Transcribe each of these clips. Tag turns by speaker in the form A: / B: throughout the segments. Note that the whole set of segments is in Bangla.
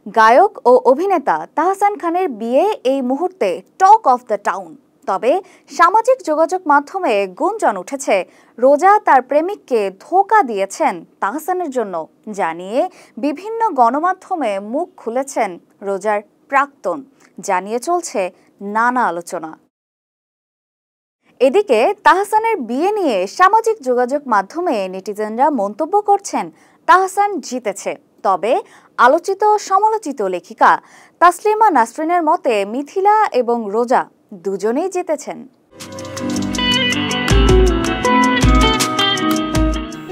A: গায়ক ও অভিনেতা তাহসান খানের বিয়ে এই মুহূর্তে টক অফ দ্য টাউন। তবে সামাজিক যোগাযোগ মাধ্যমে গুঞ্জন উঠেছে রোজা তার প্রেমিককে ধোঁকা দিয়েছেন তাহসানের জন্য, জানিয়ে বিভিন্ন গণমাধ্যমে মুখ খুলেছেন রোজার প্রাক্তন। জানিয়ে চলছে নানা আলোচনা। এদিকে তাহসানের বিয়ে নিয়ে সামাজিক যোগাযোগ মাধ্যমে নেটিজেনরা মন্তব্য করছেন তাহসান জিতেছে। তবে আলোচিত সমালোচিত লেখিকা তাসলিমা নাসরিনের মতে মিথিলা এবং রোজা দুজনেই জিতেছেন।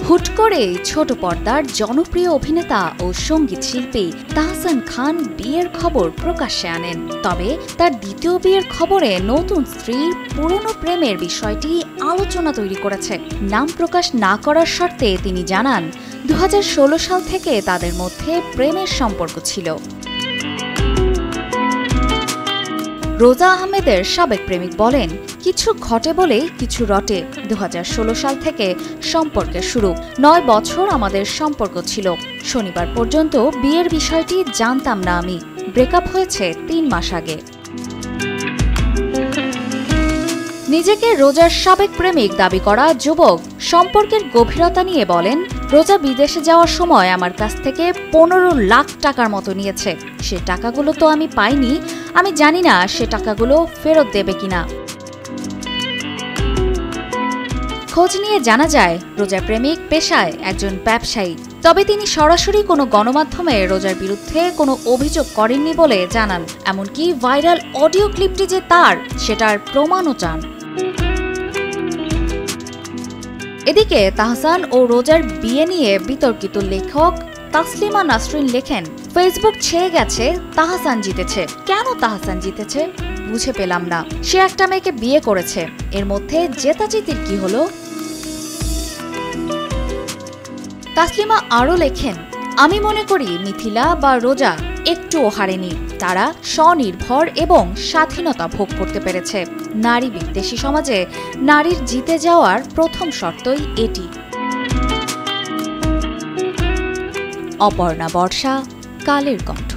A: হুট করে ছোট পর্দার জনপ্রিয় অভিনেতা ও সঙ্গীত শিল্পী তাহসান খান বিয়ের খবর প্রকাশ্যে আনেন। তবে তার দ্বিতীয় বিয়ের খবরে নতুন স্ত্রীর পুরনো প্রেমের বিষয়টি আলোচনা তৈরি করেছে। নাম প্রকাশ না করার শর্তে তিনি জানান 2016 সাল থেকে তাদের মধ্যে প্রেমের সম্পর্ক ছিল। রোজা আহমেদের সাবেক প্রেমিক বলেন, কিছু ঘটে বলেই কিছু রটে। 2016 সাল থেকে সম্পর্কের শুরু। 9 বছর আমাদের সম্পর্ক ছিল। শনিবার পর্যন্ত বিয়ের বিষয়টি জানতাম না আমি। ব্রেকআপ হয়েছে 3 মাস আগে। নিজেকে রোজার সাবেক প্রেমিক দাবি করা যুবক সম্পর্কের গভীরতা নিয়ে বলেন, রোজা বিদেশে যাওয়ার সময় আমার কাছ থেকে 15 লাখ টাকার মতো নিয়েছে। সে টাকাগুলো তো আমি পাইনি। আমি জানি না সে টাকাগুলো ফেরত দেবে কিনা। খোঁজ নিয়ে জানা যায় রোজার প্রেমিক পেশায় একজন ব্যবসায়ী। তবে তিনি সরাসরি কোনো গণমাধ্যমে রোজার বিরুদ্ধে কোনো অভিযোগ করেননি বলে জানান। এমনকি ভাইরাল অডিও ক্লিপটি যে তার, সেটার প্রমাণও চান। এদিকে তাহসান ও রোজার বিয়ে নিয়ে বিতর্কিত লেখক তাসলিমা নাসরিন লেখেন, ফেসবুক ছেয়ে গেছে, তাহসান জিতেছে। কেন তাহসান জিতেছে বুঝে পেলাম না। সে একটা মেয়েকে বিয়ে করেছে, এর মধ্যে জেতাজিতির কি হলো? তাসলিমা আরও লেখেন, আমি মনে করি মিথিলা বা রোজা একটুও হারেনি। তারা স্বনির্ভর এবং স্বাধীনতা ভোগ করতে পেরেছে। নারী বিদ্বেষী সমাজে নারীর জিতে যাওয়ার প্রথম শর্তই এটি। অপর্ণা বর্ষা, কালের কণ্ঠ।